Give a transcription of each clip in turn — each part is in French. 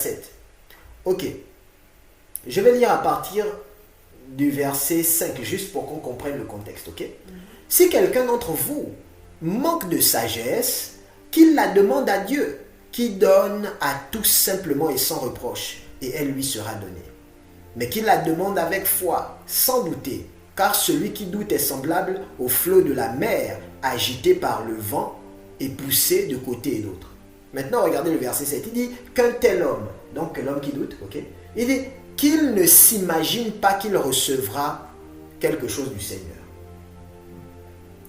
7. Ok. Je vais lire à partir du verset 5, juste pour qu'on comprenne le contexte, ok? Si quelqu'un d'entre vous manque de sagesse, qu'il la demande à Dieu, qui donne à tous simplement et sans reproche, et elle lui sera donnée. Mais qu'il la demande avec foi, sans douter, car celui qui doute est semblable au flot de la mer, agité par le vent et poussé de côté et d'autre. Maintenant, regardez le verset 7, il dit qu'un tel homme, donc l'homme qui doute, ok, il dit qu'il ne s'imagine pas qu'il recevra quelque chose du Seigneur.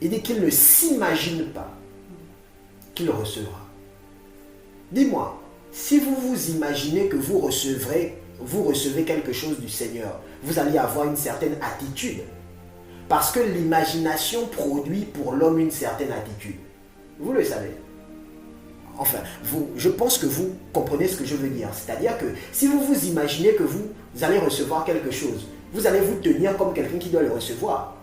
Il dit qu'il ne s'imagine pas qu'il recevra. Dis-moi, si vous vous imaginez que vous recevez quelque chose du Seigneur, vous allez avoir une certaine attitude. Parce que l'imagination produit pour l'homme une certaine attitude. Vous le savez. Enfin, je pense que vous comprenez ce que je veux dire. C'est-à-dire que si vous vous imaginez que vous allez recevoir quelque chose, vous allez vous tenir comme quelqu'un qui doit le recevoir.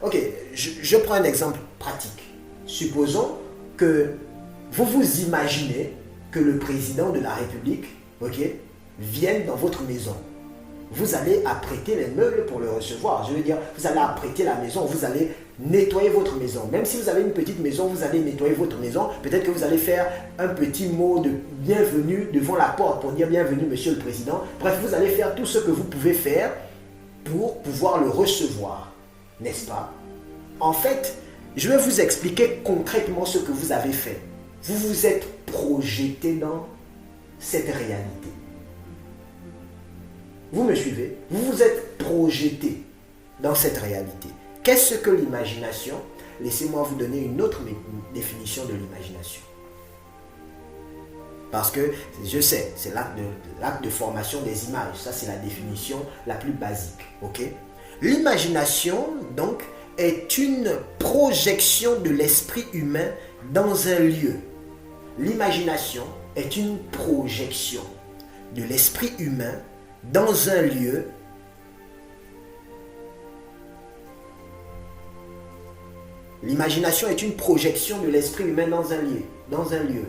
Ok, je prends un exemple pratique. Supposons que vous vous imaginez que le président de la République, ok, vienne dans votre maison. Vous allez apprêter les meubles pour le recevoir. Je veux dire, vous allez apprêter la maison, vous allez nettoyer votre maison. Même si vous avez une petite maison, vous allez nettoyer votre maison. Peut-être que vous allez faire un petit mot de bienvenue devant la porte pour dire bienvenue monsieur le président. Bref, vous allez faire tout ce que vous pouvez faire pour pouvoir le recevoir. N'est-ce pas? En fait, je vais vous expliquer concrètement ce que vous avez fait. Vous vous êtes projeté dans cette réalité. Vous me suivez? Vous vous êtes projeté dans cette réalité. Qu'est-ce que l'imagination? Laissez-moi vous donner une autre définition de l'imagination. Parce que je sais, c'est l'acte de formation des images. Ça, c'est la définition la plus basique. Ok? L'imagination, donc, est une projection de l'esprit humain dans un lieu. L'imagination est une projection de l'esprit humain dans un lieu. L'imagination est une projection de l'esprit humain dans un lieu,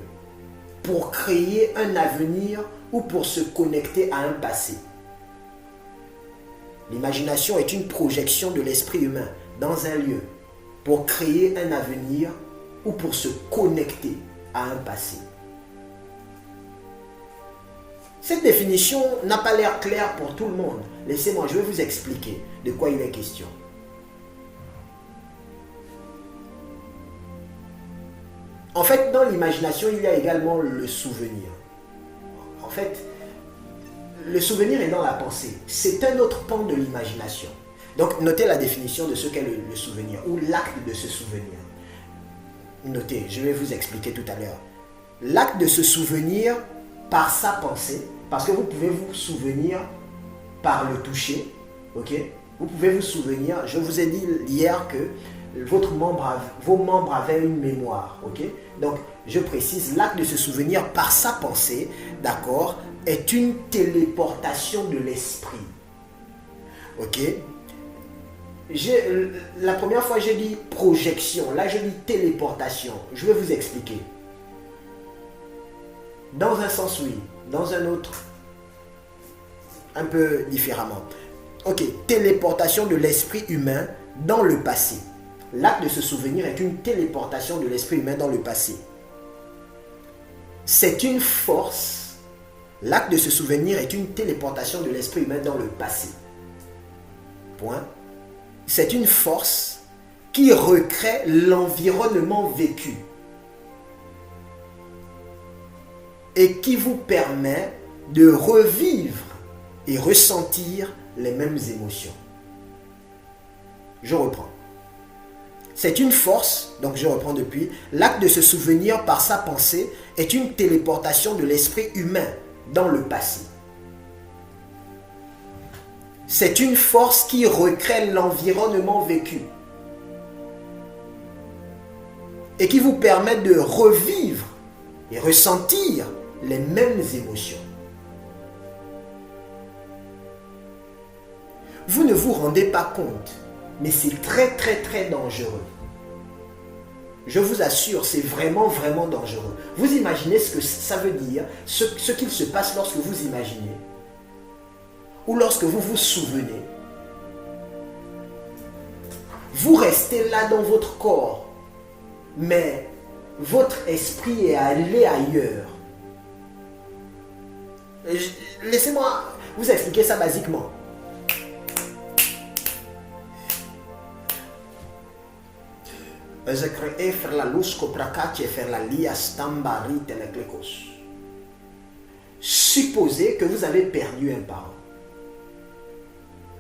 pour créer un avenir ou pour se connecter à un passé. L'imagination est une projection de l'esprit humain dans un lieu, pour créer un avenir ou pour se connecter à un passé. Cette définition n'a pas l'air claire pour tout le monde. Laissez-moi, je vais vous expliquer de quoi il est question. En fait, dans l'imagination, il y a également le souvenir. En fait, le souvenir est dans la pensée. C'est un autre pan de l'imagination. Donc, notez la définition de ce qu'est le souvenir ou l'acte de se souvenir. Notez, je vais vous expliquer tout à l'heure. L'acte de se souvenir par sa pensée, parce que vous pouvez vous souvenir par le toucher, ok? Vous pouvez vous souvenir, je vous ai dit hier que vos membres avaient une mémoire, ok? Donc, je précise, l'acte de se souvenir par sa pensée, d'accord, est une téléportation de l'esprit, ok? La première fois, j'ai dit projection, là, je dis téléportation. Je vais vous expliquer. Dans un sens, oui. Dans un autre, un peu différemment. Ok, téléportation de l'esprit humain dans le passé. L'acte de se souvenir est une téléportation de l'esprit humain dans le passé. C'est une force. L'acte de se souvenir est une téléportation de l'esprit humain dans le passé. Point. C'est une force qui recrée l'environnement vécu et qui vous permet de revivre et ressentir les mêmes émotions. Je reprends. C'est une force, donc je reprends depuis, l'acte de se souvenir par sa pensée est une téléportation de l'esprit humain dans le passé. C'est une force qui recrée l'environnement vécu et qui vous permet de revivre et ressentir les mêmes émotions. Vous ne vous rendez pas compte, mais c'est très très très dangereux. je vous assure, c'est vraiment, vraiment dangereux. Vous imaginez ce que ça veut dire, ce qu'il se passe lorsque vous imaginez, ou lorsque vous vous souvenez. Vous restez là dans votre corps, mais votre esprit est allé ailleurs. Laissez-moi vous expliquer ça basiquement. Supposez que vous avez perdu un parent.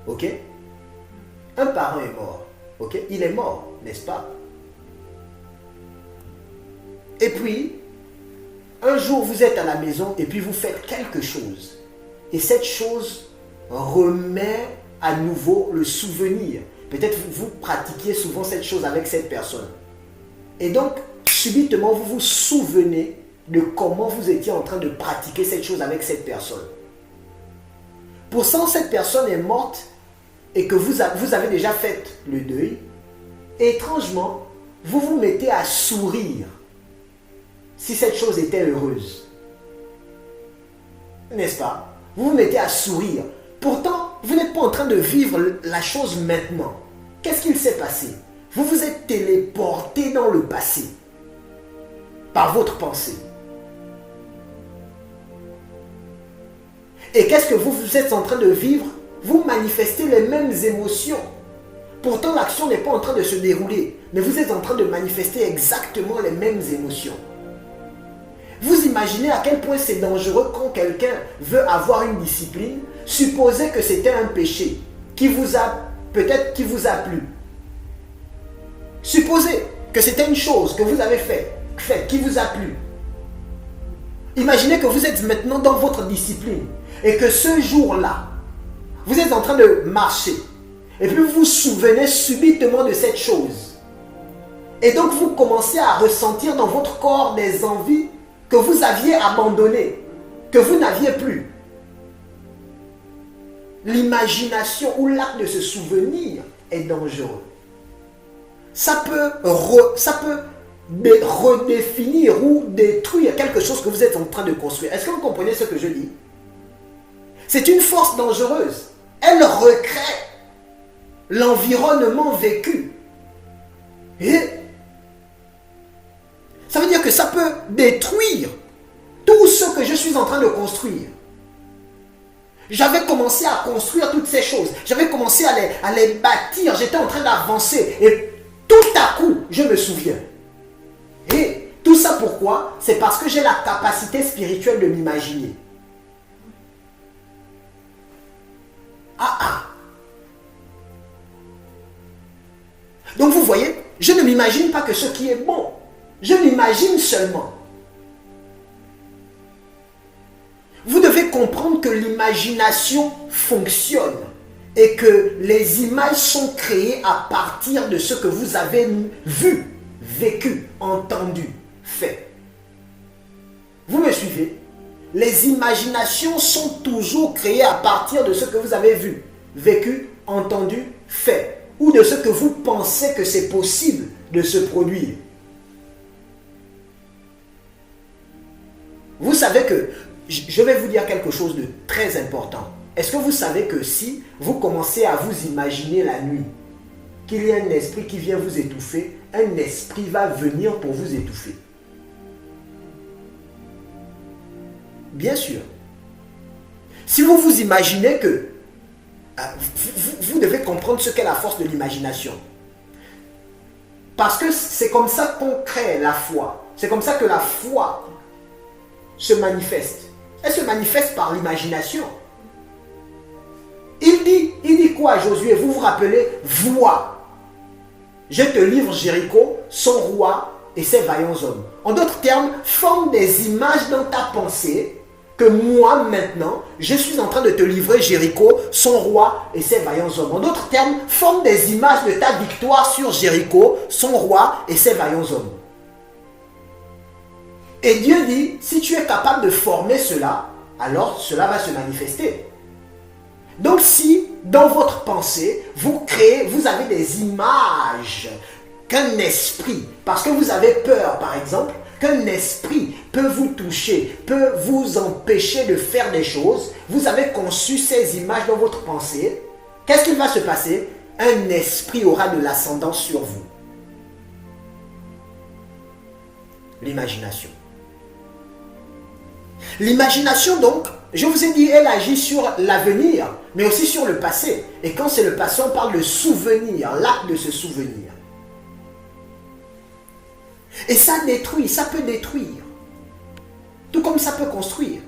Ok? Un parent est mort. Ok? Il est mort, n'est-ce pas? Et puis, un jour vous êtes à la maison et puis vous faites quelque chose. Et cette chose remet à nouveau le souvenir. Peut-être vous pratiquiez souvent cette chose avec cette personne. Et donc, subitement, vous vous souvenez de comment vous étiez en train de pratiquer cette chose avec cette personne. Pourtant, cette personne est morte et que vous avez déjà fait le deuil. Et étrangement, vous vous mettez à sourire si cette chose était heureuse. N'est-ce pas? Vous vous mettez à sourire. Pourtant, vous n'êtes pas en train de vivre la chose maintenant. Qu'est-ce qu'il s'est passé? Vous vous êtes téléporté dans le passé par votre pensée. Et qu'est-ce que vous êtes en train de vivre? Vous manifestez les mêmes émotions. Pourtant, l'action n'est pas en train de se dérouler, mais vous êtes en train de manifester exactement les mêmes émotions. Vous imaginez à quel point c'est dangereux quand quelqu'un veut avoir une discipline. Supposez que c'était un péché qui vous a plu. Supposez que c'était une chose que vous avez faite qui vous a plu. Imaginez que vous êtes maintenant dans votre discipline et que ce jour-là, vous êtes en train de marcher et puis vous vous souvenez subitement de cette chose. Et donc vous commencez à ressentir dans votre corps des envies que vous aviez abandonnées, que vous n'aviez plus. L'imagination ou l'acte de se souvenir est dangereux. Ça peut redéfinir ou détruire quelque chose que vous êtes en train de construire. Est-ce que vous comprenez ce que je dis? C'est une force dangereuse. Elle recrée l'environnement vécu. Et ça veut dire que ça peut détruire tout ce que je suis en train de construire. J'avais commencé à construire toutes ces choses. J'avais commencé à les bâtir. J'étais en train d'avancer. Et tout à coup, je me souviens. Et tout ça pourquoi? C'est parce que j'ai la capacité spirituelle de m'imaginer. Donc vous voyez, je ne m'imagine pas que ce qui est bon. Je m'imagine seulement. Vous devez comprendre que l'imagination fonctionne et que les images sont créées à partir de ce que vous avez vu, vécu, entendu, fait. Vous me suivez? Les imaginations sont toujours créées à partir de ce que vous avez vu, vécu, entendu, fait, ou de ce que vous pensez que c'est possible de se produire. Vous savez que, je vais vous dire quelque chose de très important. Est-ce que vous savez que si vous commencez à vous imaginer la nuit, qu'il y a un esprit qui vient vous étouffer, un esprit va venir pour vous étouffer? Bien sûr. Si vous vous imaginez que... Vous devez comprendre ce qu'est la force de l'imagination. Parce que c'est comme ça qu'on crée la foi. C'est comme ça que la foi se manifeste. Elle se manifeste par l'imagination. Il dit quoi à Josué? Vous vous rappelez? Vois, je te livre Jéricho, son roi et ses vaillants hommes. En d'autres termes, forme des images dans ta pensée que moi maintenant, je suis en train de te livrer Jéricho, son roi et ses vaillants hommes. En d'autres termes, forme des images de ta victoire sur Jéricho, son roi et ses vaillants hommes. Et Dieu dit, si tu es capable de former cela, alors cela va se manifester. Donc si, dans votre pensée, vous avez des images qu'un esprit, parce que vous avez peur par exemple, qu'un esprit peut vous toucher, peut vous empêcher de faire des choses, vous avez conçu ces images dans votre pensée, qu'est-ce qu'il va se passer? Un esprit aura de l'ascendance sur vous. L'imagination. L'imagination donc, je vous ai dit, elle agit sur l'avenir, mais aussi sur le passé. Et quand c'est le passé, on parle de souvenir, l'acte de se souvenir. Et ça détruit, ça peut détruire. Tout comme ça peut construire.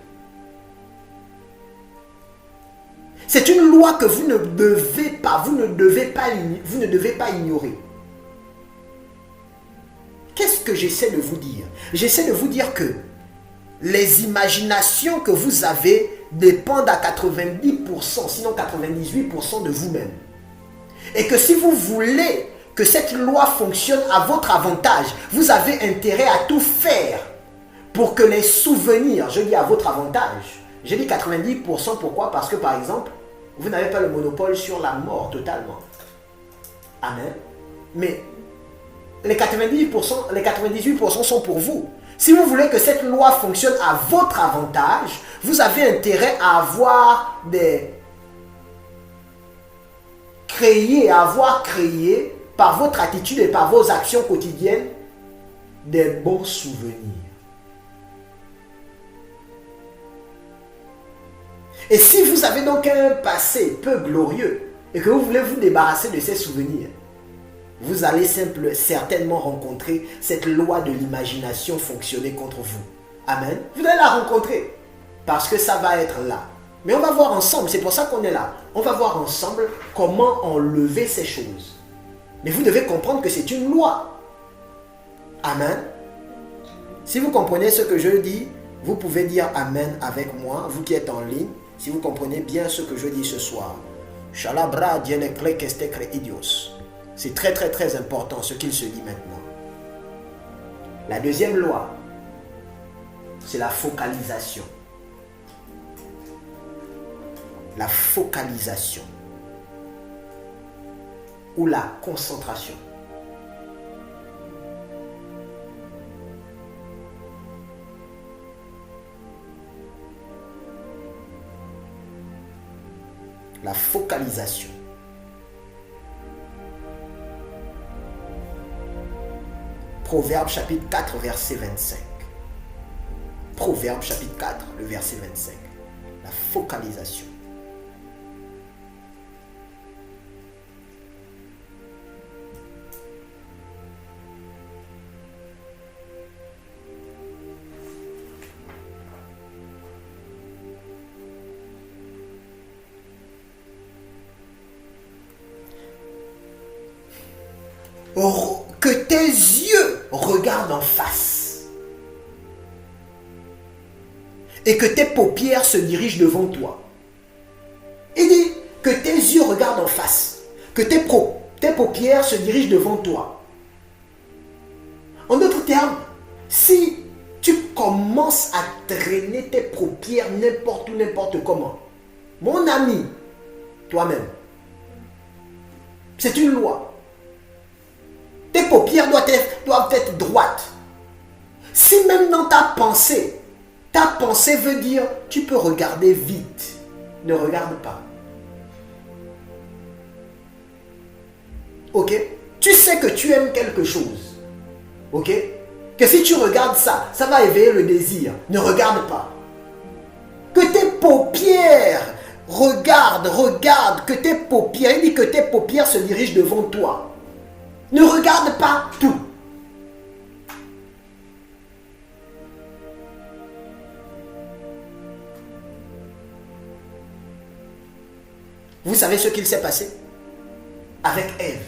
C'est une loi que vous ne devez pas ignorer. Qu'est-ce que j'essaie de vous dire? J'essaie de vous dire que les imaginations que vous avez dépendent à 90%, sinon 98% de vous-même. Et que si vous voulez que cette loi fonctionne à votre avantage, vous avez intérêt à tout faire pour que les souvenirs, je dis à votre avantage, je dis 90%, pourquoi? Parce que par exemple, vous n'avez pas le monopole sur la mort totalement. Amen. Mais les 90%, les 98% sont pour vous. Si vous voulez que cette loi fonctionne à votre avantage, vous avez intérêt à avoir créé par votre attitude et par vos actions quotidiennes des bons souvenirs. Et si vous avez donc un passé peu glorieux et que vous voulez vous débarrasser de ces souvenirs, vous allez certainement rencontrer cette loi de l'imagination fonctionner contre vous. Amen. Vous allez la rencontrer parce que ça va être là. Mais on va voir ensemble, c'est pour ça qu'on est là. On va voir ensemble comment enlever ces choses. Mais vous devez comprendre que c'est une loi. Amen. Si vous comprenez ce que je dis, vous pouvez dire Amen avec moi, vous qui êtes en ligne, si vous comprenez bien ce que je dis ce soir. Shalabra dienekle kestekre idios. C'est très très très important ce qu'il se dit maintenant. La deuxième loi, c'est la focalisation. La focalisation. Ou la concentration. La focalisation. Proverbe chapitre 4, verset 25. Proverbe chapitre 4, le verset 25. La focalisation. Que tes yeux regardent en face et que tes paupières se dirigent devant toi. Il dit que tes yeux regardent en face, que tes paupières se dirigent devant toi. En d'autres termes, si tu commences à traîner tes paupières n'importe où, n'importe comment, mon ami, toi-même, c'est une loi. Tes paupières doivent être droites. Si même dans ta pensée veut dire, tu peux regarder vite, ne regarde pas. Ok? Tu sais que tu aimes quelque chose. Ok? Que si tu regardes ça, ça va éveiller le désir. Ne regarde pas. Que tes paupières regardent, que tes paupières, il dit que tes paupières se dirigent devant toi. Ne regarde pas tout. Vous savez ce qu'il s'est passé avec Ève?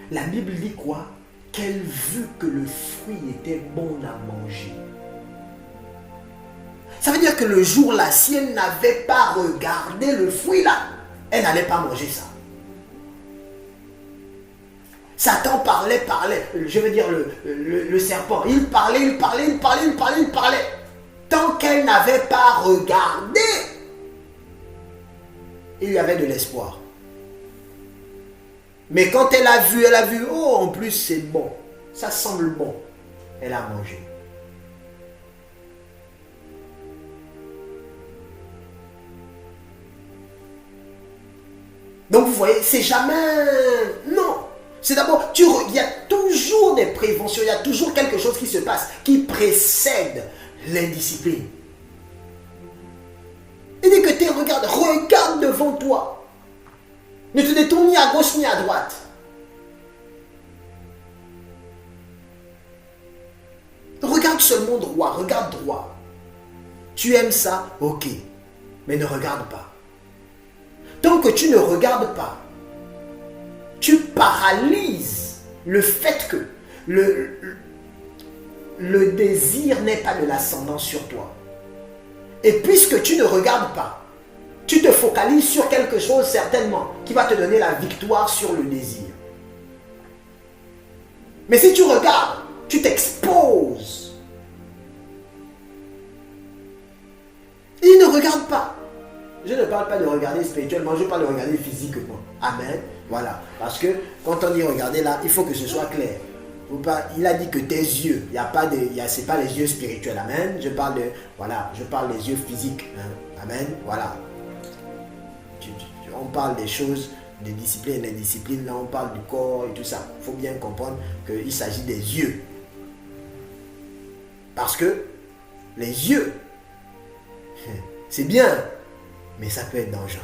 La Bible dit quoi? Qu'elle vit que le fruit était bon à manger. Ça veut dire que le jour-là, si elle n'avait pas regardé le fruit là, elle n'allait pas manger ça. Satan parlait, je veux dire le serpent, il parlait. Tant qu'elle n'avait pas regardé, il y avait de l'espoir. Mais quand elle a vu, oh, en plus c'est bon. Ça semble bon. Elle a mangé. Donc vous voyez, c'est jamais... Non. C'est d'abord, il y a toujours des préventions, il y a toujours quelque chose qui se passe, qui précède l'indiscipline. Il dit que regarde devant toi. Ne te détourne ni à gauche ni à droite. Regarde seulement droit, regarde droit. Tu aimes ça, ok. Mais ne regarde pas. Tant que tu ne regardes pas, tu paralyses le fait que le désir n'ait pas de l'ascendant sur toi. Et puisque tu ne regardes pas, tu te focalises sur quelque chose certainement qui va te donner la victoire sur le désir. Mais si tu regardes, tu t'exposes. Il ne regarde pas. Je ne parle pas de regarder spirituellement, je parle de regarder physiquement. Amen. Voilà. Parce que quand on dit regarder là, il faut que ce soit clair. Il a dit que tes yeux, c'est pas les yeux spirituels. Amen. Je parle des yeux physiques. Hein. Amen. Voilà. On parle des choses, des disciplines et des disciplines. Là, on parle du corps et tout ça. Il faut bien comprendre qu'il s'agit des yeux. Parce que les yeux, c'est bien, mais ça peut être dangereux.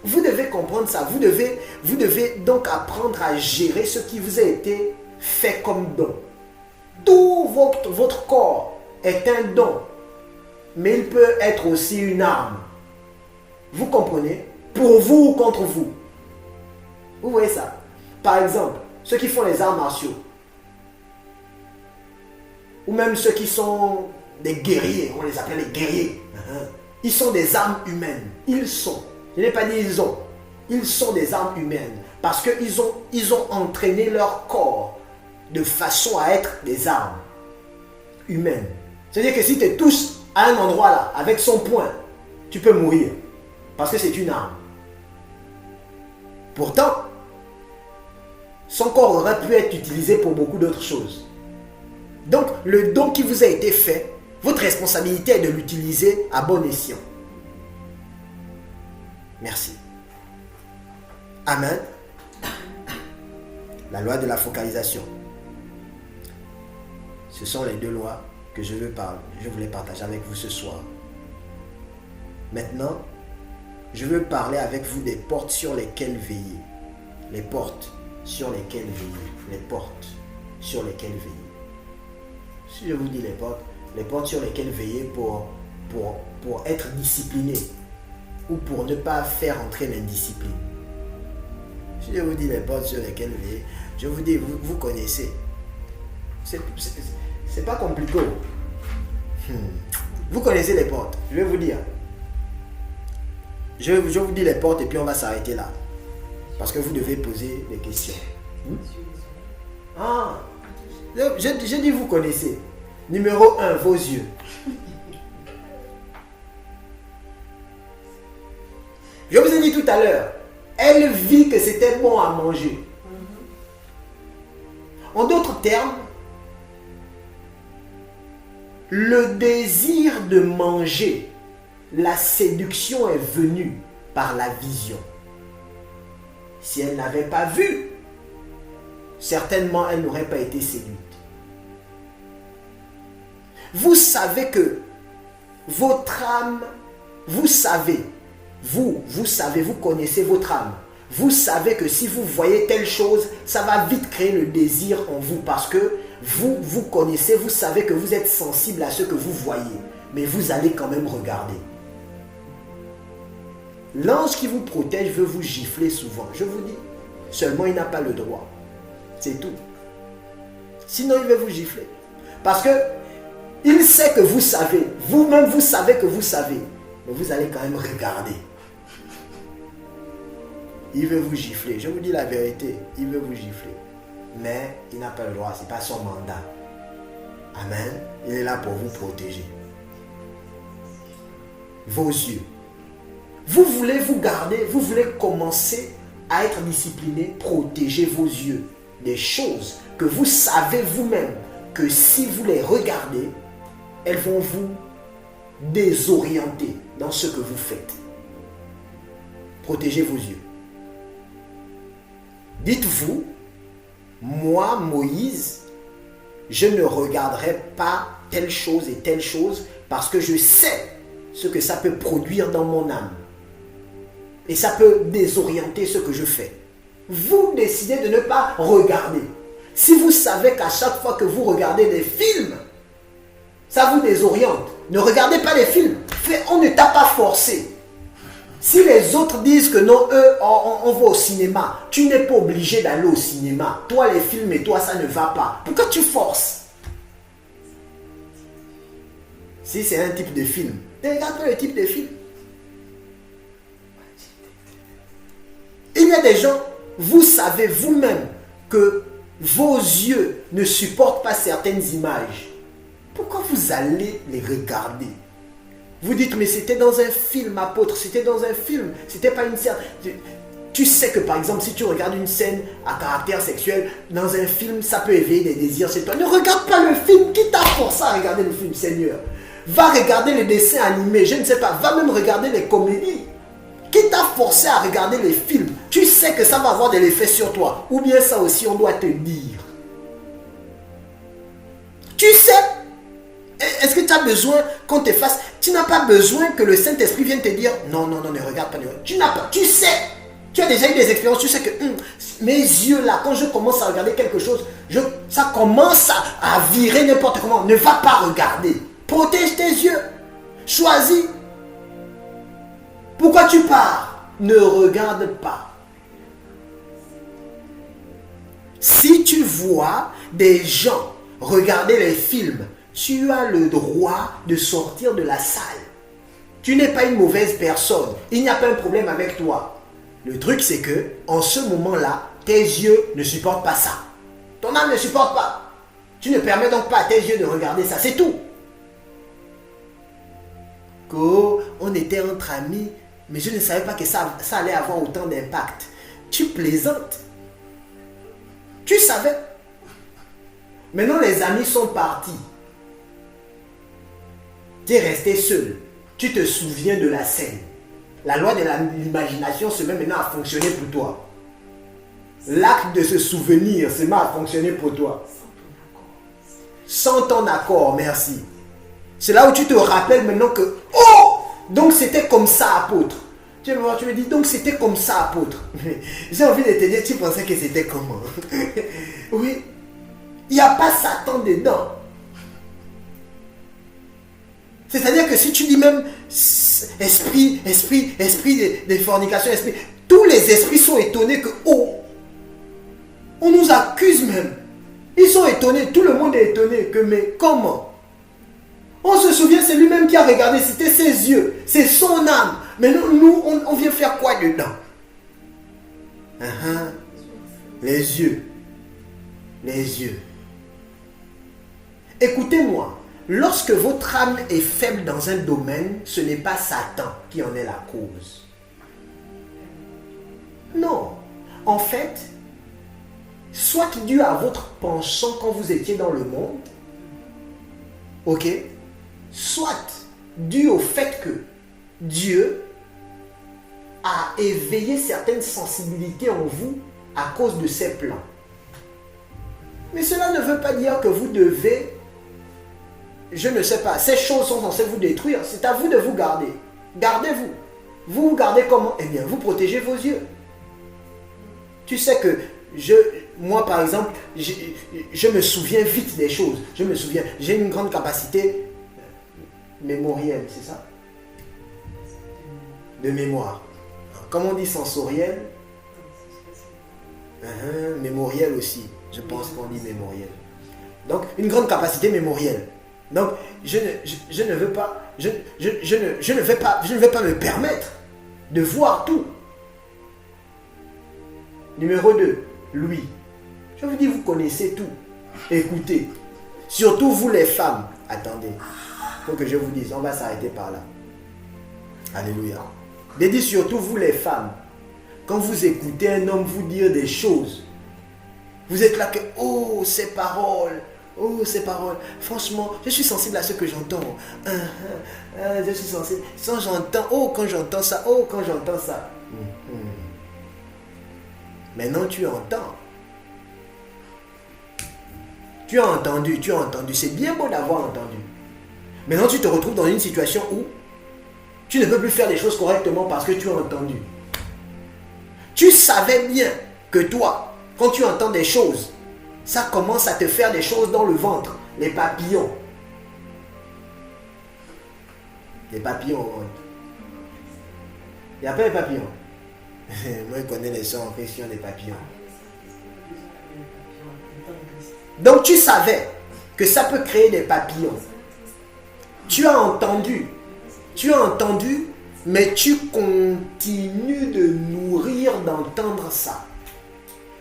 Vous devez comprendre ça. Vous devez donc apprendre à gérer ce qui vous a été fait comme don. Tout votre corps est un don, mais il peut être aussi une arme. Vous comprenez? Pour vous ou contre vous. Vous voyez ça? Par exemple, ceux qui font les arts martiaux, ou même ceux qui sont des guerriers, on les appelle les guerriers. Ils sont des armes humaines. Ils sont. Je n'ai pas dit ils ont. Ils sont des armes humaines. Parce qu'ils ont entraîné leur corps de façon à être des armes humaines. C'est-à-dire que si tu touches à un endroit là, avec son poing, tu peux mourir. Parce que c'est une arme. Pourtant, son corps aurait pu être utilisé pour beaucoup d'autres choses. Donc, le don qui vous a été fait, votre responsabilité est de l'utiliser à bon escient. Merci. Amen. La loi de la focalisation. Ce sont les deux lois que je voulais partager avec vous ce soir. Maintenant, je veux parler avec vous des portes sur lesquelles veiller. Les portes sur lesquelles veiller. Les portes sur lesquelles veiller. Si je vous dis les portes sur lesquelles veiller pour être discipliné ou pour ne pas faire entrer l'indiscipline. Si je vous dis les portes sur lesquelles veiller, je vous dis, vous connaissez. C'est pas compliqué. Vous connaissez les portes. Je vais vous dire. Je vous dis les portes et puis on va s'arrêter là. Parce que vous devez poser des questions. Ah, je dis vous connaissez. Numéro 1, vos yeux. Je vous ai dit tout à l'heure, elle vit que c'était bon à manger. En d'autres termes, le désir de manger, la séduction est venue par la vision. Si elle n'avait pas vu, certainement elle n'aurait pas été séduite. Vous savez que votre âme, vous savez, vous connaissez votre âme. Vous savez que si vous voyez telle chose, ça va vite créer le désir en vous parce que vous connaissez, vous savez que vous êtes sensible à ce que vous voyez. Mais vous allez quand même regarder. L'ange qui vous protège veut vous gifler souvent. Je vous dis, seulement il n'a pas le droit. C'est tout. Sinon il veut vous gifler. Parce que il sait que vous savez. Vous-même vous savez que vous savez. Mais vous allez quand même regarder. Il veut vous gifler. Je vous dis la vérité. Il veut vous gifler. Mais il n'a pas le droit. Ce n'est pas son mandat. Amen. Il est là pour vous protéger. Vos yeux. Vous voulez vous garder. Vous voulez commencer à être discipliné, protégez vos yeux des choses que vous savez vous-même que si vous les regardez, elles vont vous désorienter dans ce que vous faites. Protégez vos yeux. Dites-vous, moi, Moïse, je ne regarderai pas telle chose et telle chose parce que je sais ce que ça peut produire dans mon âme. Et ça peut désorienter ce que je fais. Vous décidez de ne pas regarder. Si vous savez qu'à chaque fois que vous regardez des films, ça vous désoriente, ne regardez pas les films. On ne t'a pas forcé. Si les autres disent que non, eux, on va au cinéma, tu n'es pas obligé d'aller au cinéma. Toi, les films et toi, ça ne va pas. Pourquoi tu forces? Si c'est un type de film, ne regarde pas le type de film. Il y a des gens, vous savez vous-même que vos yeux ne supportent pas certaines images. Pourquoi vous allez les regarder? Vous dites, mais c'était dans un film, apôtre, c'était dans un film, c'était pas une scène. Tu sais que par exemple, si tu regardes une scène à caractère sexuel, dans un film, ça peut éveiller des désirs chez toi. Ne regarde pas le film, qui t'a forcé à regarder le film, Seigneur? Va regarder les dessins animés, je ne sais pas, va même regarder les comédies. Qui t'a forcé à regarder les films? Tu sais que ça va avoir de l'effet sur toi. Ou bien ça aussi, on doit te dire. Tu sais? Est-ce que tu as besoin qu'on te fasse? Tu n'as pas besoin que le Saint-Esprit vienne te dire non, non, non, ne regarde pas. Tu n'as pas. Tu sais. Tu as déjà eu des expériences. Tu sais que mes yeux là, quand je commence à regarder quelque chose, ça commence à virer n'importe comment. Ne va pas regarder. Protège tes yeux. Choisis. Pourquoi tu pars? Ne regarde pas. Si tu vois des gens regarder les films, tu as le droit de sortir de la salle. Tu n'es pas une mauvaise personne. Il n'y a pas un problème avec toi. Le truc, c'est que en ce moment-là, tes yeux ne supportent pas ça. Ton âme ne supporte pas. Tu ne permets donc pas à tes yeux de regarder ça. C'est tout. On était entre amis, mais je ne savais pas que ça allait avoir autant d'impact. Tu plaisantes. Tu savais. Maintenant, les amis sont partis. Tu es resté seul. Tu te souviens de la scène. La loi de l'imagination se met maintenant à fonctionner pour toi. L'acte de se souvenir se met à fonctionner pour toi. Sans ton accord, merci. C'est là où tu te rappelles maintenant que, oh, donc c'était comme ça, apôtre. Tu me dis, donc c'était comme ça, apôtre. J'ai envie de te dire, tu pensais que c'était comment? Oui. Il n'y a pas Satan dedans. C'est-à-dire que si tu dis même esprit de fornication, tous les esprits sont étonnés que, oh, on nous accuse même. Ils sont étonnés, tout le monde est étonné que, mais comment? On se souvient, c'est lui-même qui a regardé, c'était ses yeux, c'est son âme. Mais nous on vient faire quoi dedans? Les yeux. Les yeux. Écoutez-moi, lorsque votre âme est faible dans un domaine, ce n'est pas Satan qui en est la cause. Non. En fait, soit dû à votre penchant quand vous étiez dans le monde, ok, soit dû au fait que Dieu a éveillé certaines sensibilités en vous à cause de ses plans. Mais cela ne veut pas dire que vous devez, je ne sais pas, ces choses sont censées vous détruire. C'est à vous de vous garder. Gardez-vous. Vous vous gardez comment? Eh bien, vous protégez vos yeux. Tu sais que moi par exemple, je me souviens vite des choses. Je me souviens, j'ai une grande capacité mémorielle, c'est ça? De mémoire. Comme on dit sensoriel, mémoriel aussi. Je pense qu'on dit mémoriel. Donc, une grande capacité mémorielle. Donc, je ne veux pas, je ne vais pas me permettre de voir tout. Numéro 2, Louis. Je vous dis, vous connaissez tout. Écoutez. Surtout vous les femmes. Attendez. Il faut que je vous dise, on va s'arrêter par là. Alléluia. J'ai dit surtout vous les femmes. quand vous écoutez un homme vous dire des choses, vous êtes là que, oh, ces paroles, franchement, je suis sensible à ce que j'entends. Je suis sensible. Quand j'entends ça. Maintenant, tu entends. Tu as entendu. C'est bien beau d'avoir entendu. Maintenant, tu te retrouves dans une situation où tu ne peux plus faire les choses correctement parce que tu as entendu. Tu savais bien que toi, quand tu entends des choses, ça commence à te faire des choses dans le ventre. Les papillons. Les papillons au ventre. Il n'y a pas les papillons. Moi, je connais les sons en question des papillons. Donc, tu savais que ça peut créer des papillons. Tu as entendu, mais tu continues de nourrir d'entendre ça.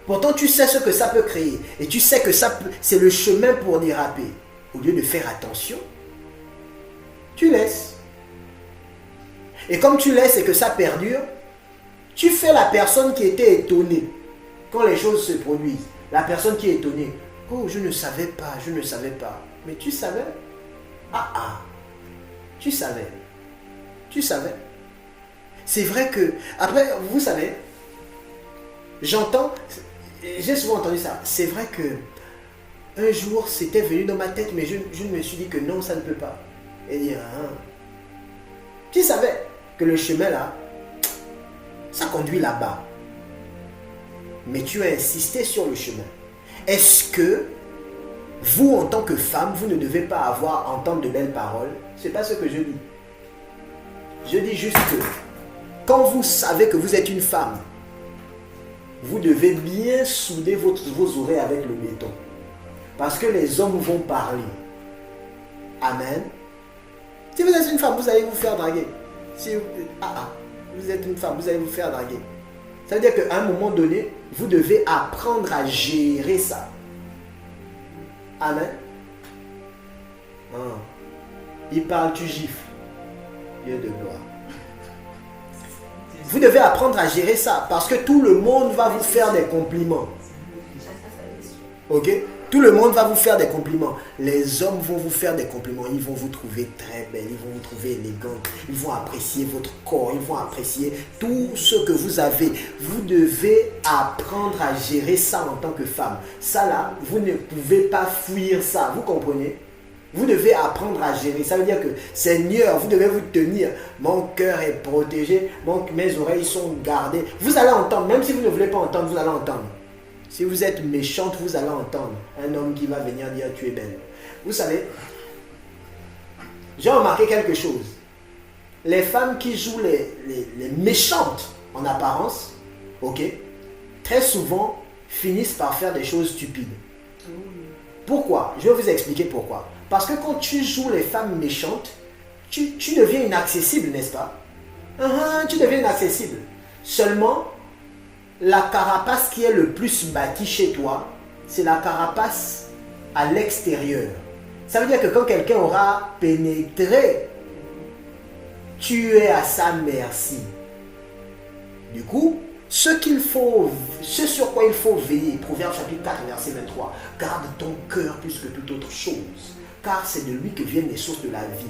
Pourtant, tu sais ce que ça peut créer. Et tu sais que c'est le chemin pour déraper. Au lieu de faire attention, tu laisses. Et comme tu laisses et que ça perdure, tu fais la personne qui était étonnée quand les choses se produisent. La personne qui est étonnée. Oh, je ne savais pas. Mais tu savais. Tu savais. C'est vrai que, après, vous savez, j'ai souvent entendu ça. C'est vrai que un jour, c'était venu dans ma tête, mais je me suis dit que non, ça ne peut pas. Et dire, tu savais que le chemin là, ça conduit là-bas. Mais tu as insisté sur le chemin. Est-ce que vous, en tant que femme, vous ne devez pas entendre de belles paroles? Ce n'est pas ce que je dis. Je dis juste que quand vous savez que vous êtes une femme, vous devez bien souder vos oreilles avec le béton. Parce que les hommes vont parler. Amen. Si vous êtes une femme, vous allez vous faire draguer. Vous êtes une femme, vous allez vous faire draguer. Ça veut dire qu'à un moment donné, vous devez apprendre à gérer ça. Amen. Il parle, tu gifles. Dieu de gloire. Vous devez apprendre à gérer ça parce que tout le monde va vous faire des compliments. Ok? Tout le monde va vous faire des compliments. Les hommes vont vous faire des compliments. Ils vont vous trouver très belle. Ils vont vous trouver élégante. Ils vont apprécier votre corps. Ils vont apprécier tout ce que vous avez. Vous devez apprendre à gérer ça en tant que femme. Ça là, vous ne pouvez pas fuir ça. Vous comprenez? Vous devez apprendre à gérer. Ça veut dire que, Seigneur, vous devez vous tenir. Mon cœur est protégé. Mes oreilles sont gardées. Vous allez entendre. Même si vous ne voulez pas entendre, vous allez entendre. Si vous êtes méchante, vous allez entendre un homme qui va venir dire tu es belle. Vous savez, j'ai remarqué quelque chose. Les femmes qui jouent les méchantes en apparence, ok, très souvent finissent par faire des choses stupides. Pourquoi? Je vais vous expliquer pourquoi. Parce que quand tu joues les femmes méchantes, tu deviens inaccessible, n'est-ce pas? Tu deviens inaccessible. Seulement, la carapace qui est le plus bâtie chez toi, c'est la carapace à l'extérieur. Ça veut dire que quand quelqu'un aura pénétré, tu es à sa merci. Du coup, ce sur quoi il faut veiller, Proverbe chapitre 4, verset 23, garde ton cœur plus que toute autre chose, car c'est de lui que viennent les sources de la vie.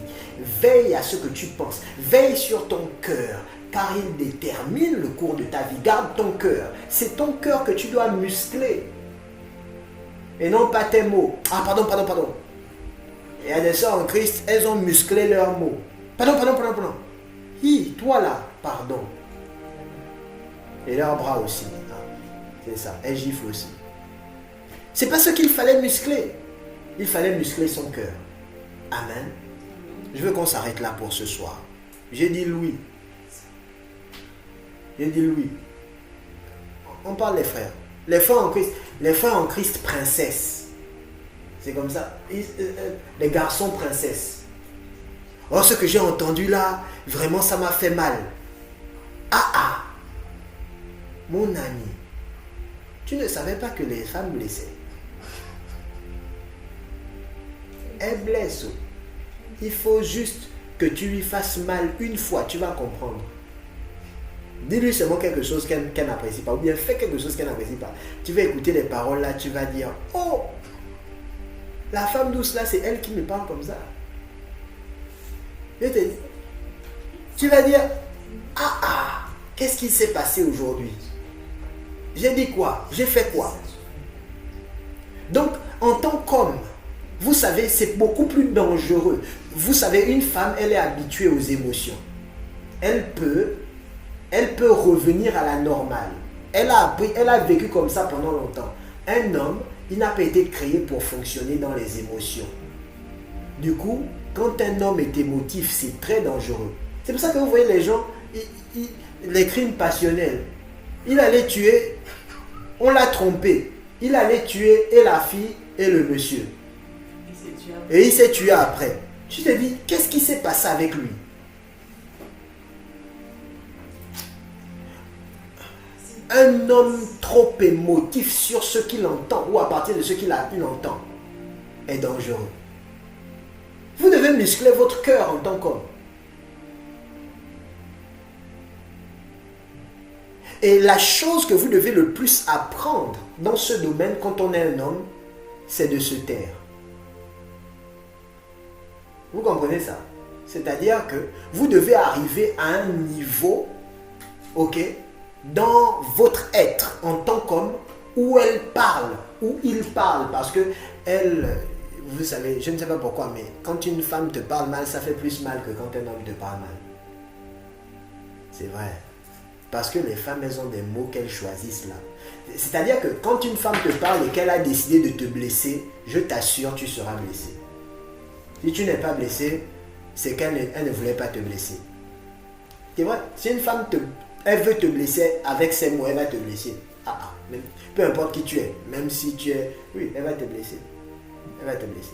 Veille à ce que tu penses, veille sur ton cœur, car il détermine le cours de ta vie. Garde ton cœur. C'est ton cœur que tu dois muscler. Et non pas tes mots. Pardon. Il y a des sœurs en Christ, elles ont musclé leurs mots. Pardon. Toi là, pardon. Et leurs bras aussi. C'est ça, elles giflent aussi. C'est pas ce qu'il fallait muscler. Il fallait muscler son cœur. Amen. Je veux qu'on s'arrête là pour ce soir. J'ai dit Louis. On parle des frères. Les frères en Christ princesses. C'est comme ça. Les garçons princesses. Oh, ce que j'ai entendu là, vraiment ça m'a fait mal. Mon ami, tu ne savais pas que les femmes blessaient. Elles blessent. Il faut juste que tu lui fasses mal une fois, tu vas comprendre. Dis-lui seulement quelque chose qu'elle n'apprécie pas. Ou bien fais quelque chose qu'elle n'apprécie pas. Tu vas écouter les paroles là, tu vas dire, oh, la femme douce là, c'est elle qui me parle comme ça. Je te dis. Tu vas dire, qu'est-ce qui s'est passé aujourd'hui? J'ai dit quoi? J'ai fait quoi? Donc, en tant qu'homme, vous savez, c'est beaucoup plus dangereux. Vous savez, une femme, elle est habituée aux émotions. Elle peut revenir à la normale. Elle a vécu comme ça pendant longtemps. Un homme, il n'a pas été créé pour fonctionner dans les émotions. Du coup, quand un homme est émotif, c'est très dangereux. C'est pour ça que vous voyez les gens, les crimes passionnels. Il allait tuer, on l'a trompé. Il allait tuer et la fille et le monsieur. Et il s'est tué après. Tu te dis, qu'est-ce qui s'est passé avec lui? Un homme trop émotif sur ce qu'il entend ou à partir de ce qu'il entend est dangereux. Vous devez muscler votre cœur en tant qu'homme. Et la chose que vous devez le plus apprendre dans ce domaine quand on est un homme, c'est de se taire. Vous comprenez ça? C'est-à-dire que vous devez arriver à un niveau, ok, dans votre être en tant qu'homme, où elle parle, où il parle, parce que elle, vous savez, je ne sais pas pourquoi, mais quand une femme te parle mal, ça fait plus mal que quand un homme te parle mal. C'est vrai. Parce que les femmes, elles ont des mots qu'elles choisissent là. C'est-à-dire que quand une femme te parle et qu'elle a décidé de te blesser, je t'assure, tu seras blessé. Si tu n'es pas blessé, c'est qu'elle ne voulait pas te blesser. C'est vrai. Si une femme elle veut te blesser avec ses mots, elle va te blesser. Même, peu importe qui tu es, même si tu es... Oui, elle va te blesser. Elle va te blesser.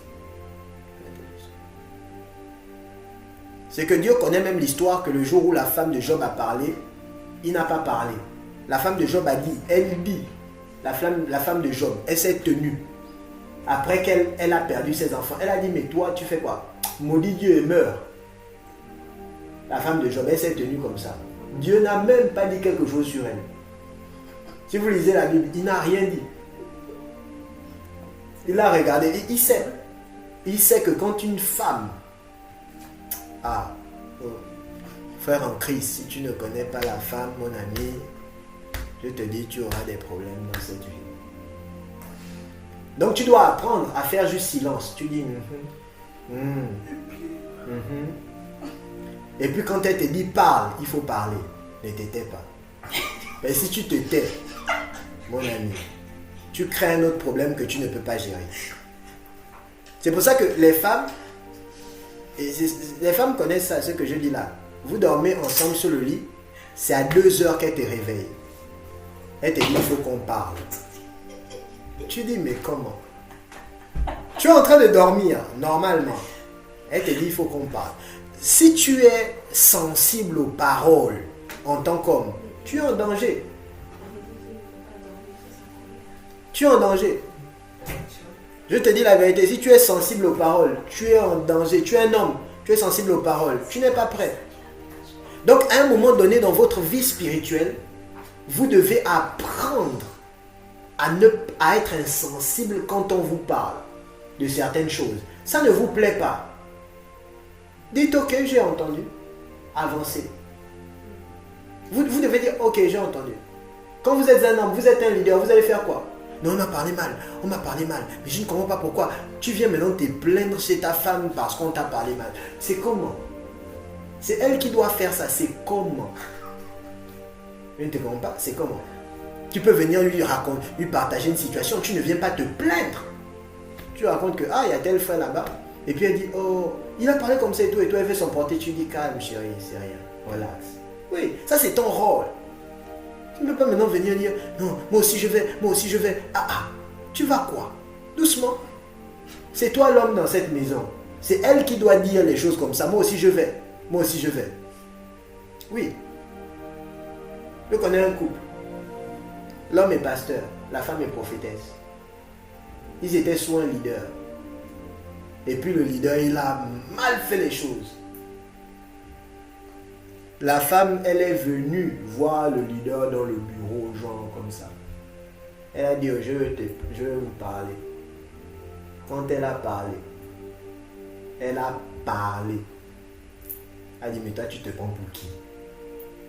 C'est que Dieu connaît même l'histoire que le jour où la femme de Job a parlé, il n'a pas parlé. La femme de Job a dit, la femme de Job, elle s'est tenue. Après qu'elle a perdu ses enfants, elle a dit, mais toi, tu fais quoi? Maudit Dieu et meurs. La femme de Job, elle s'est tenue comme ça. Dieu n'a même pas dit quelque chose sur elle. Si vous lisez la Bible, il n'a rien dit. Il a regardé, il sait. Il sait que quand une femme... frère en Christ, si tu ne connais pas la femme, mon ami, je te dis, tu auras des problèmes dans cette vie. Donc tu dois apprendre à faire juste silence. Tu dis, Et puis quand elle te dit parle, il faut parler. Ne te tais pas. Mais si tu te tais, mon ami, tu crées un autre problème que tu ne peux pas gérer. C'est pour ça que les femmes connaissent ça, ce que je dis là. Vous dormez ensemble sur le lit, c'est à 2 heures qu'elle te réveille. Elle te dit, il faut qu'on parle. Tu dis, mais comment? Tu es en train de dormir, normalement. Elle te dit, il faut qu'on parle. Si tu es sensible aux paroles en tant qu'homme, tu es en danger. Tu es en danger. Je te dis la vérité, si tu es sensible aux paroles, tu es en danger. Tu es un homme, tu es sensible aux paroles, tu n'es pas prêt. Donc, à un moment donné dans votre vie spirituelle, vous devez apprendre à être insensible quand on vous parle de certaines choses. Ça ne vous plaît pas. Dites, ok, j'ai entendu. Avancez. Vous devez dire, ok, j'ai entendu. Quand vous êtes un homme, vous êtes un leader, vous allez faire quoi? Non, on m'a parlé mal, mais je ne comprends pas pourquoi. Tu viens maintenant te plaindre chez ta femme parce qu'on t'a parlé mal. C'est comment? C'est elle qui doit faire ça, c'est comment? Je ne te comprends pas, c'est comment? Tu peux venir lui raconter, lui partager une situation, tu ne viens pas te plaindre. Tu racontes que, il y a tel frère là-bas. Et puis elle dit, oh, il a parlé comme ça et tout, elle veut s'emporter. Tu dis, calme chérie, c'est rien, relax. Oui, ça c'est ton rôle. Tu ne peux pas maintenant venir dire, non, moi aussi je vais. Tu vas quoi? Doucement. C'est toi l'homme dans cette maison. C'est elle qui doit dire les choses comme ça. Moi aussi je vais. Oui. Je connais un couple. L'homme est pasteur, la femme est prophétesse. Ils étaient sous un leader. Et puis le leader, il a mal fait les choses. La femme, elle est venue voir le leader dans le bureau, genre comme ça. Elle a dit, je veux vous parler. Quand elle a parlé, elle a dit, mais toi, tu te prends pour qui?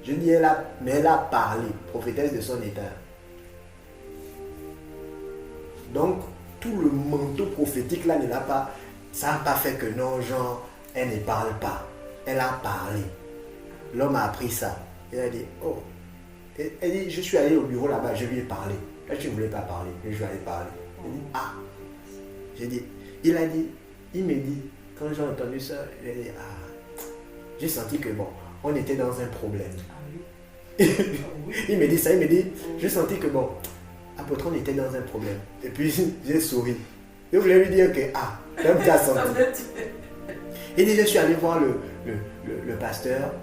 Je dis, elle a parlé, prophétesse de son état. Donc, tout le manteau prophétique là ça n'a pas fait que non, genre, elle ne parle pas. Elle a parlé. L'homme a appris ça. Il a dit, oh. Elle dit, je suis allé au bureau là-bas, je lui ai parlé. Là, tu ne voulais pas parler, mais je lui ai parlé. Il dit, ah. J'ai dit, il me dit, quand j'ai entendu ça, il a dit, ah. J'ai senti que bon, on était dans un problème. Il me dit ça, j'ai senti que bon, apôtre, on était dans un problème. Et puis, j'ai souri. Je voulais lui dire que, ah, l'homme t'a senti. Il dit, je suis allé voir le pasteur,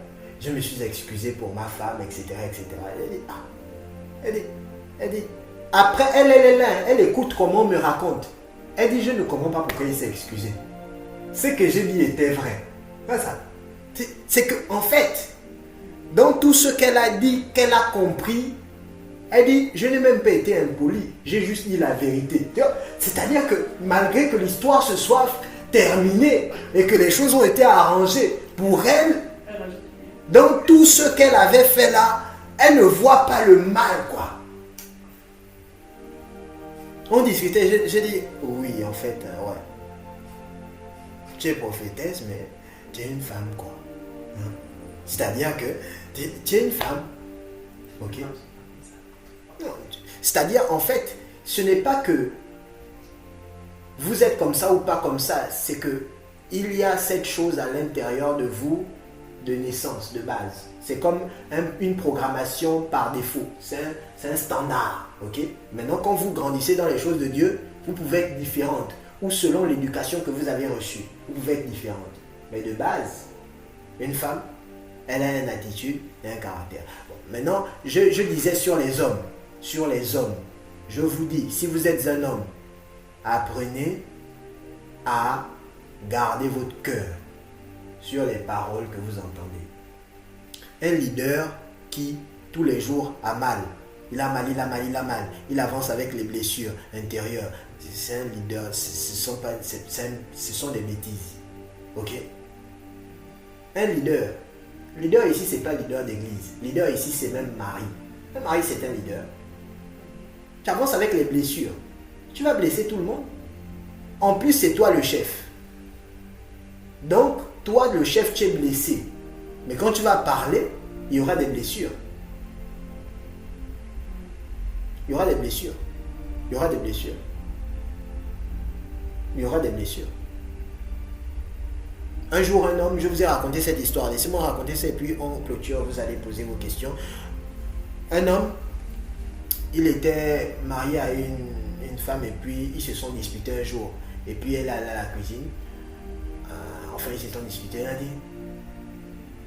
je me suis excusé pour ma femme, etc. etc. Elle dit, ah. Elle dit, après, elle est là, elle écoute comment on me raconte. Elle dit, je ne comprends pas pourquoi il s'est excusé. Ce que j'ai dit était vrai. C'est ça. C'est que, en fait, dans tout ce qu'elle a dit, qu'elle a compris, elle dit, je n'ai même pas été impoli, j'ai juste dit la vérité. C'est-à-dire que malgré que l'histoire se soit terminée et que les choses ont été arrangées pour elle, dans tout ce qu'elle avait fait là, elle ne voit pas le mal, quoi. On discutait, j'ai dit, oui, en fait, ouais. Tu es prophétesse, mais tu es une femme, quoi. Hein? C'est-à-dire que tu es une femme. Ok? Non, c'est-à-dire, en fait, ce n'est pas que vous êtes comme ça ou pas comme ça, c'est que il y a cette chose à l'intérieur de vous de naissance, de base. C'est comme une programmation par défaut. C'est un standard. Ok? Maintenant, quand vous grandissez dans les choses de Dieu, vous pouvez être différente. Ou selon l'éducation que vous avez reçue, vous pouvez être différente. Mais de base, une femme, elle a une attitude et un caractère. Bon, maintenant, je disais sur les hommes. Sur les hommes, je vous dis, si vous êtes un homme, apprenez à garder votre cœur sur les paroles que vous entendez. Un leader qui, tous les jours, a mal. Il a mal. Il avance avec les blessures intérieures. C'est un leader, ce sont des bêtises. Ok? Un leader. Leader ici, ce n'est pas leader d'église. Leader ici, c'est même mari. Un mari, c'est un leader. Tu avances avec les blessures. Tu vas blesser tout le monde. En plus, c'est toi le chef. Donc, toi, le chef, tu es blessé. Mais quand tu vas parler, il y aura des blessures. Il y aura des blessures. Il y aura des blessures. Il y aura des blessures. Un jour, un homme, je vous ai raconté cette histoire. Laissez-moi raconter ça et puis en clôture, vous allez poser vos questions. Un homme, il était marié à une femme et puis ils se sont disputés un jour. Et puis elle allait à la cuisine. Enfin, ils se sont disputés.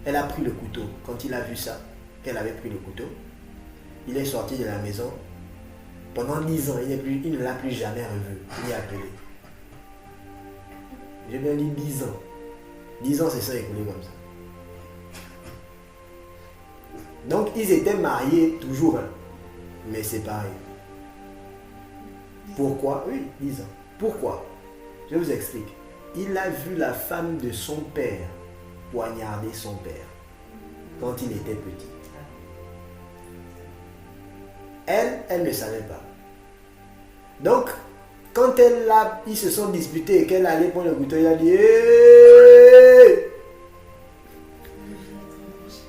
Elle a pris le couteau. Quand il a vu ça, qu'elle avait pris le couteau, il est sorti de la maison. Pendant 10 ans, il ne l'a plus jamais revu, ni appelé. J'ai bien dit 10 ans. 10 ans, c'est ça écoulé comme ça. Donc, ils étaient mariés toujours, hein, mais séparés. Pourquoi? Oui, 10 ans. Pourquoi? Je vous explique. Il a vu la femme de son père poignarder son père quand il était petit. Elle ne savait pas. Donc, quand ils se sont disputés et qu'elle allait prendre le couteau, il a dit hey!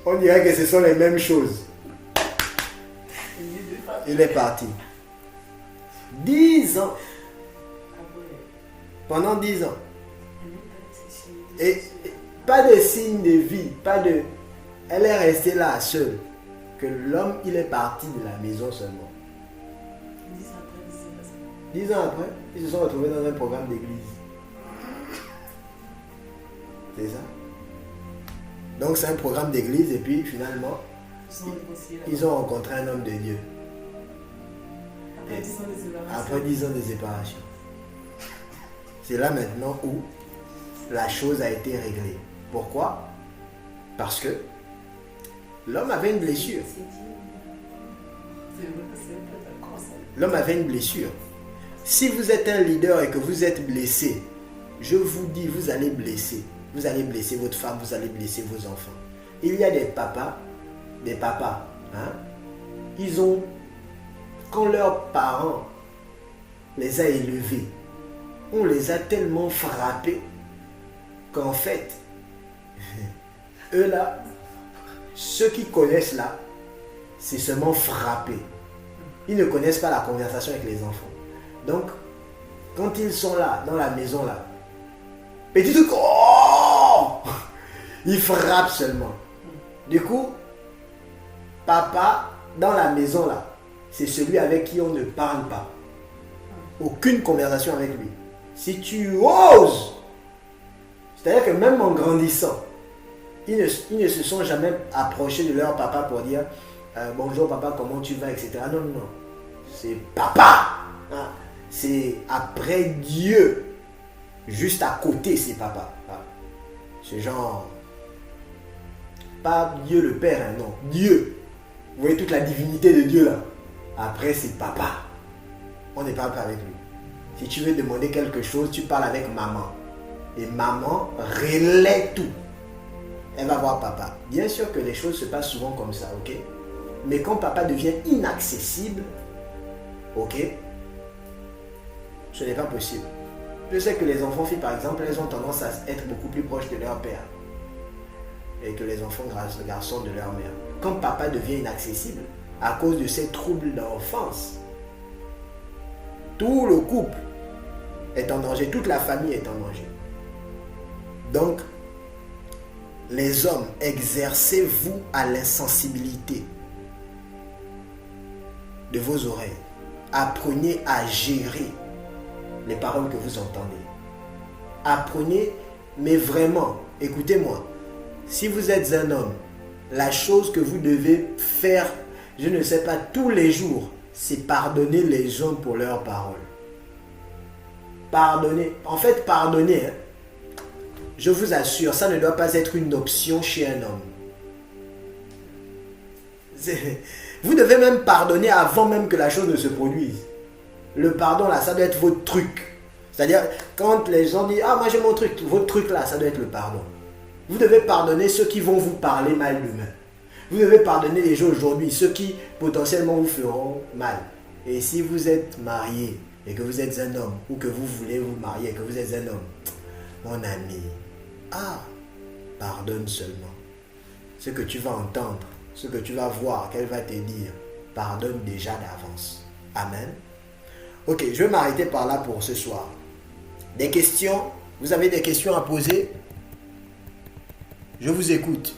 On dirait que ce sont les mêmes choses. Il est parti. 10 ans. Pendant 10 ans. Et pas de signe de vie, elle est restée là seule. Que l'homme, il est parti de la maison seulement. 10 ans après, ils se sont retrouvés dans un programme d'église. C'est ça? Donc c'est un programme d'église et puis finalement, ils ont rencontré un homme de Dieu. Après 10 ans de séparation. C'est là maintenant où la chose a été réglée. Pourquoi? Parce que L'homme avait une blessure. L'homme avait une blessure. Si vous êtes un leader et que vous êtes blessé, je vous dis, vous allez blesser. Vous allez blesser votre femme, vous allez blesser vos enfants. Il y a des papas, hein, ils ont, quand leurs parents les a élevés, on les a tellement frappés qu'en fait, eux là, ceux qui connaissent là, c'est seulement frapper. Ils ne connaissent pas la conversation avec les enfants. Donc, quand ils sont là, dans la maison là, petit truc, oh, ils frappent seulement. Du coup, papa, dans la maison là, c'est celui avec qui on ne parle pas. Aucune conversation avec lui. Si tu oses, c'est-à-dire que même en grandissant, ils ne se sont jamais approchés de leur papa pour dire bonjour papa, comment tu vas, etc. Non, non, non. C'est papa. Hein? C'est après Dieu. Juste à côté, c'est papa. Hein? C'est genre, pas Dieu le Père, hein, non. Dieu. Vous voyez toute la divinité de Dieu là. Après, c'est papa. On ne parle pas avec lui. Si tu veux demander quelque chose, tu parles avec maman. Et maman relaie tout. Elle va voir papa. Bien sûr que les choses se passent souvent comme ça, ok? Mais quand papa devient inaccessible, ok? Ce n'est pas possible. Je sais que les enfants filles, par exemple, elles ont tendance à être beaucoup plus proches de leur père. Et que les enfants garçons de leur mère. Quand papa devient inaccessible, à cause de ces troubles d'enfance, tout le couple est en danger, toute la famille est en danger. Donc, les hommes, exercez-vous à l'insensibilité de vos oreilles. Apprenez à gérer les paroles que vous entendez. Apprenez, mais vraiment, écoutez-moi, si vous êtes un homme, la chose que vous devez faire, je ne sais pas, tous les jours, c'est pardonner les gens pour leurs paroles. Pardonner. En fait, pardonner, hein, je vous assure, ça ne doit pas être une option chez un homme. Vous devez même pardonner avant même que la chose ne se produise. Le pardon là, ça doit être votre truc. C'est-à-dire, quand les gens disent « Ah, moi j'ai mon truc », votre truc là, ça doit être le pardon. Vous devez pardonner ceux qui vont vous parler mal demain. Vous devez pardonner les gens aujourd'hui, ceux qui potentiellement vous feront mal. Et si vous êtes marié et que vous êtes un homme, ou que vous voulez vous marier et que vous êtes un homme, mon ami, pardonne seulement. Ce que tu vas entendre, ce que tu vas voir, qu'elle va te dire, pardonne déjà d'avance. Amen. Ok, je vais m'arrêter par là pour ce soir. Des questions? Vous avez des questions à poser? Je vous écoute.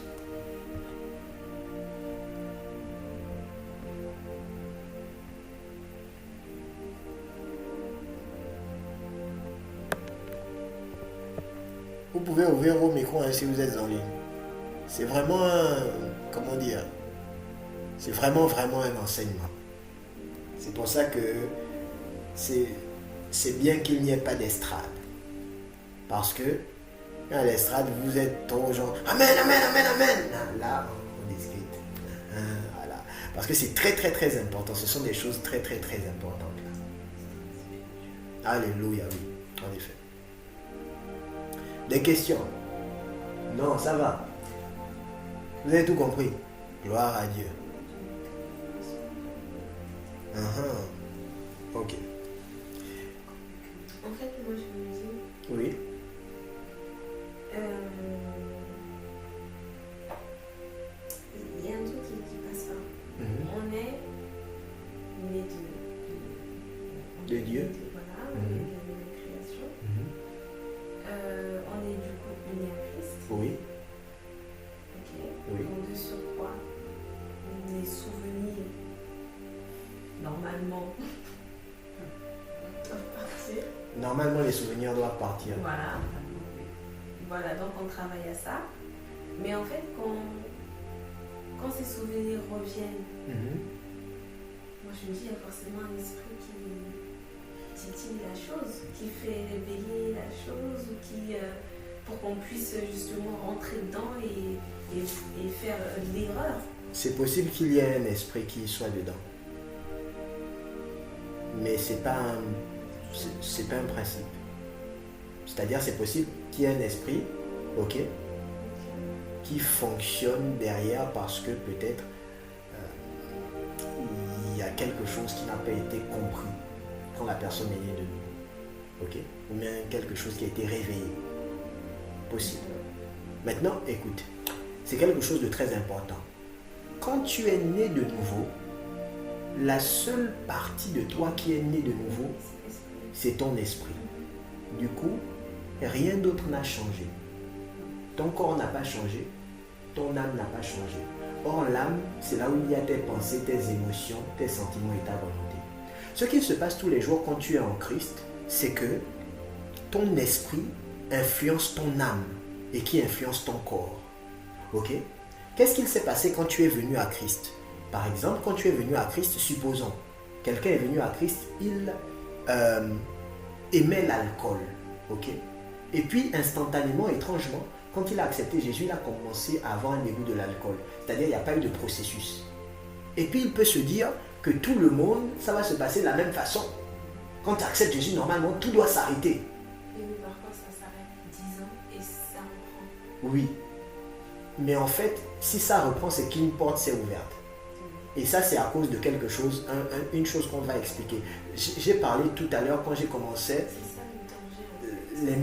Vous pouvez ouvrir vos micros si vous êtes en ligne. C'est vraiment comment dire, c'est vraiment un enseignement. C'est pour ça que c'est bien qu'il n'y ait pas d'estrade. Parce que à l'estrade, vous êtes trop genre Amen, Amen, Amen, Amen. Là, on discute. Voilà. Parce que c'est très très important. Ce sont des choses très importantes. Alléluia, oui, en effet. Des questions? Non, ça va. Vous avez tout compris. Gloire à Dieu. Ok. En fait, moi je me dis... Oui. Il y a un truc qui passe pas. On est né de Dieu. Voilà, on est de la nouvelle création. On est du coup unis à Christ. Oui. Ok. Oui. Donc de surcroît, des souvenirs, normalement, doivent partir. Normalement, les souvenirs doivent partir. Voilà. Voilà, donc on travaille à ça. Mais en fait, quand ces souvenirs reviennent, moi je me dis, il y a forcément un esprit qui titille la chose, qui fait réveiller la chose, ou qui pour qu'on puisse justement rentrer dedans et faire l'erreur. C'est possible qu'il y ait un esprit qui soit dedans. Mais c'est pas un principe. C'est-à-dire, c'est possible qu'il y ait un esprit, ok, qui fonctionne derrière parce que peut-être il y a quelque chose qui n'a pas été compris quand la personne est née de nous, ok, ou bien quelque chose qui a été réveillé. Possible. Maintenant, écoute, c'est quelque chose de très important. Quand tu es né de nouveau, la seule partie de toi qui est née de nouveau, c'est ton esprit. Du coup, rien d'autre n'a changé. Ton corps n'a pas changé, ton âme n'a pas changé. Or, l'âme, c'est là où il y a tes pensées, tes émotions, tes sentiments et ta volonté. Ce qui se passe tous les jours quand tu es en Christ, c'est que ton esprit influence ton âme et qui influence ton corps. Ok? Qu'est-ce qu'il s'est passé quand tu es venu à Christ? Par exemple, quand tu es venu à Christ, supposons, quelqu'un est venu à Christ, il aimait l'alcool. Ok? Et puis, instantanément, étrangement, quand il a accepté Jésus, il a commencé à avoir un dégoût de l'alcool. C'est-à-dire, il n'y a pas eu de processus. Et puis, il peut se dire que tout le monde, ça va se passer de la même façon. Quand tu acceptes Jésus, normalement, tout doit s'arrêter. Et oui, parfois, ça s'arrête 10 ans et ça reprend. Oui. Mais en fait, si ça reprend, c'est qu'une porte s'est ouverte. Et ça, c'est à cause de quelque chose, une chose qu'on va expliquer. J'ai parlé tout à l'heure, quand j'ai commencé, C'est ça le danger.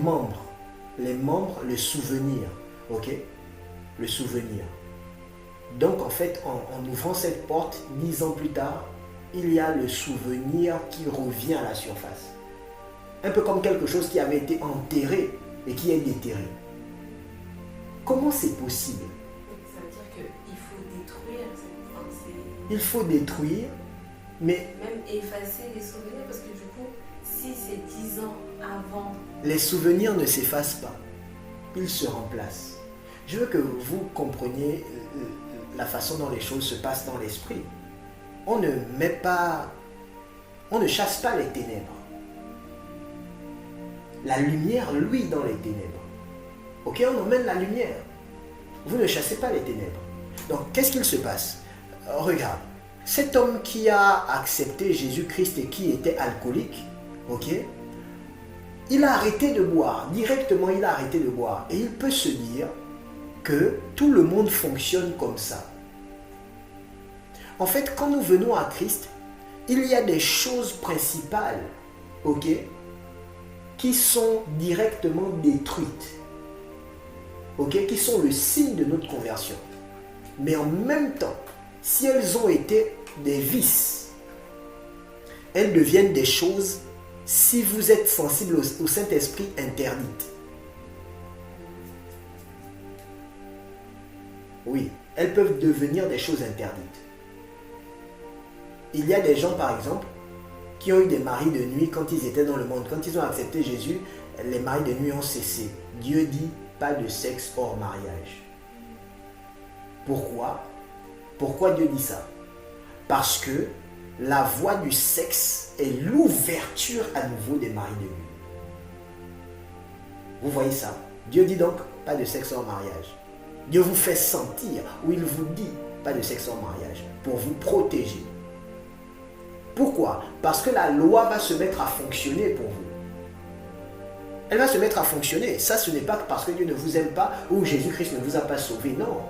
les membres, le souvenir. Ok? Le souvenir. Donc, en fait, en ouvrant cette porte, 10 ans plus tard, il y a le souvenir qui revient à la surface. Un peu comme quelque chose qui avait été enterré et qui est déterré. Comment c'est possible? Ça veut dire qu'il faut détruire cette pensée. Il faut détruire, mais Même effacer les souvenirs, parce que du coup, si c'est 10 ans avant, les souvenirs ne s'effacent pas. Ils se remplacent. Je veux que vous compreniez la façon dont les choses se passent dans l'esprit. On ne chasse pas les ténèbres. La lumière, lui, dans les ténèbres. Ok, on emmène la lumière. Vous ne chassez pas les ténèbres. Donc, qu'est-ce qu'il se passe? Regarde, cet homme qui a accepté Jésus-Christ et qui était alcoolique, ok, il a arrêté de boire. Directement, il a arrêté de boire. Et il peut se dire que tout le monde fonctionne comme ça. En fait, quand nous venons à Christ, il y a des choses principales, ok, qui sont directement détruites. Ok, qui sont le signe de notre conversion. Mais en même temps, si elles ont été des vices, elles deviennent des choses, si vous êtes sensible au Saint-Esprit, interdites. Oui, elles peuvent devenir des choses interdites. Il y a des gens, par exemple, qui ont eu des maris de nuit quand ils étaient dans le monde. Quand ils ont accepté Jésus, les maris de nuit ont cessé. Dieu dit, pas de sexe hors mariage. Pourquoi? Pourquoi Dieu dit ça? Parce que la voie du sexe est l'ouverture à nouveau des maris de nuit. Vous voyez ça? Dieu dit donc, pas de sexe hors mariage. Dieu vous fait sentir, ou il vous dit, pas de sexe hors mariage, pour vous protéger. Pourquoi? Parce que la loi va se mettre à fonctionner pour vous. Elle va se mettre à fonctionner. Ça, ce n'est pas parce que Dieu ne vous aime pas ou Jésus-Christ ne vous a pas sauvé. Non.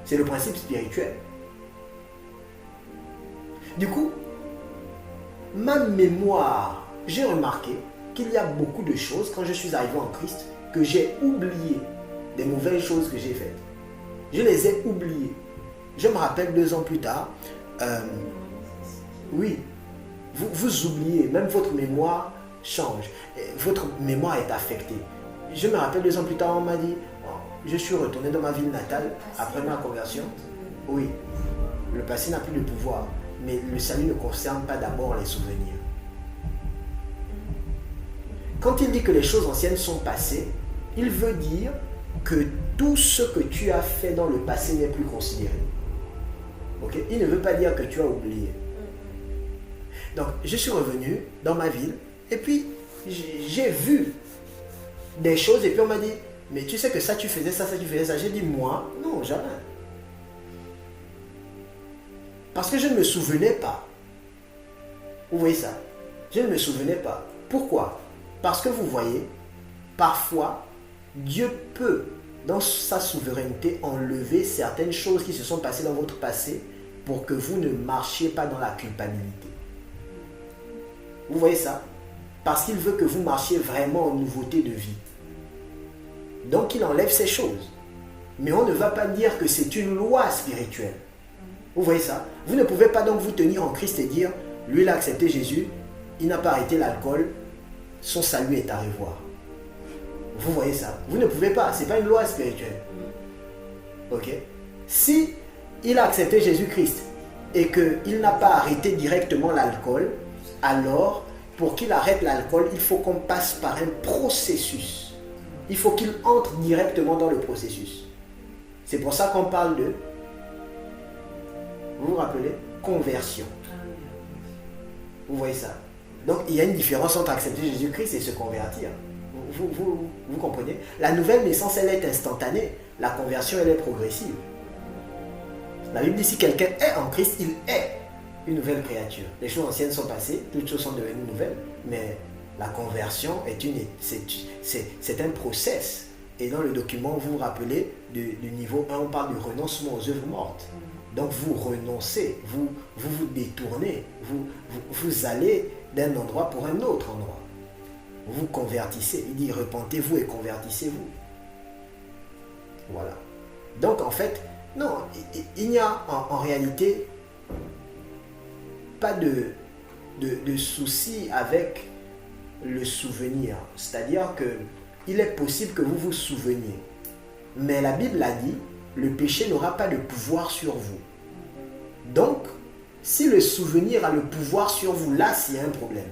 C'est le principe spirituel. Du coup, ma mémoire, j'ai remarqué qu'il y a beaucoup de choses, quand je suis arrivé en Christ, que j'ai oublié. Des mauvaises choses que j'ai faites. Je les ai oubliées. Je me rappelle 2 ans plus tard, oui, vous oubliez, même votre mémoire change. Votre mémoire est affectée. Je me rappelle 2 ans plus tard, on m'a dit, oh, je suis retourné dans ma ville natale après ma conversion. Oui, le passé n'a plus de pouvoir, mais le salut ne concerne pas d'abord les souvenirs. Quand il dit que les choses anciennes sont passées, il veut dire que tout ce que tu as fait dans le passé n'est plus considéré. Okay? Il ne veut pas dire que tu as oublié. Donc, je suis revenu dans ma ville et puis j'ai vu des choses et puis on m'a dit, mais tu sais que ça tu faisais ça, ça tu faisais ça. J'ai dit, moi, non, jamais. Parce que je ne me souvenais pas. Vous voyez ça? Je ne me souvenais pas. Pourquoi? Parce que vous voyez, parfois, Dieu peut, dans sa souveraineté, enlever certaines choses qui se sont passées dans votre passé pour que vous ne marchiez pas dans la culpabilité. Vous voyez ça? Parce qu'il veut que vous marchiez vraiment en nouveauté de vie. Donc il enlève ces choses. Mais on ne va pas dire que c'est une loi spirituelle. Vous voyez ça? Vous ne pouvez pas donc vous tenir en Christ et dire, lui il a accepté Jésus, il n'a pas arrêté l'alcool, son salut est à revoir. Vous voyez ça? Vous ne pouvez pas, ce n'est pas une loi spirituelle. Ok? Si il a accepté Jésus-Christ et qu'il n'a pas arrêté directement l'alcool, alors pour qu'il arrête l'alcool, il faut qu'on passe par un processus. Il faut qu'il entre directement dans le processus. C'est pour ça qu'on parle de, vous vous rappelez, conversion. Vous voyez ça? Donc il y a une différence entre accepter Jésus-Christ et se convertir. Vous comprenez? La nouvelle naissance, elle est instantanée. La conversion, elle est progressive. La Bible dit, si quelqu'un est en Christ, il est une nouvelle créature. Les choses anciennes sont passées, toutes choses sont devenues nouvelles, mais la conversion c'est un process. Et dans le document, vous vous rappelez, du niveau 1, on parle du renoncement aux œuvres mortes. Donc vous renoncez, vous détournez, vous allez d'un endroit pour un autre endroit. Vous vous convertissez. Il dit, repentez-vous et convertissez-vous. Voilà. Donc en fait, non, il n'y a en réalité pas de souci avec le souvenir. C'est-à-dire que il est possible que vous vous souveniez. Mais la Bible a dit, le péché n'aura pas de pouvoir sur vous. Donc, si le souvenir a le pouvoir sur vous, là, c'est un problème.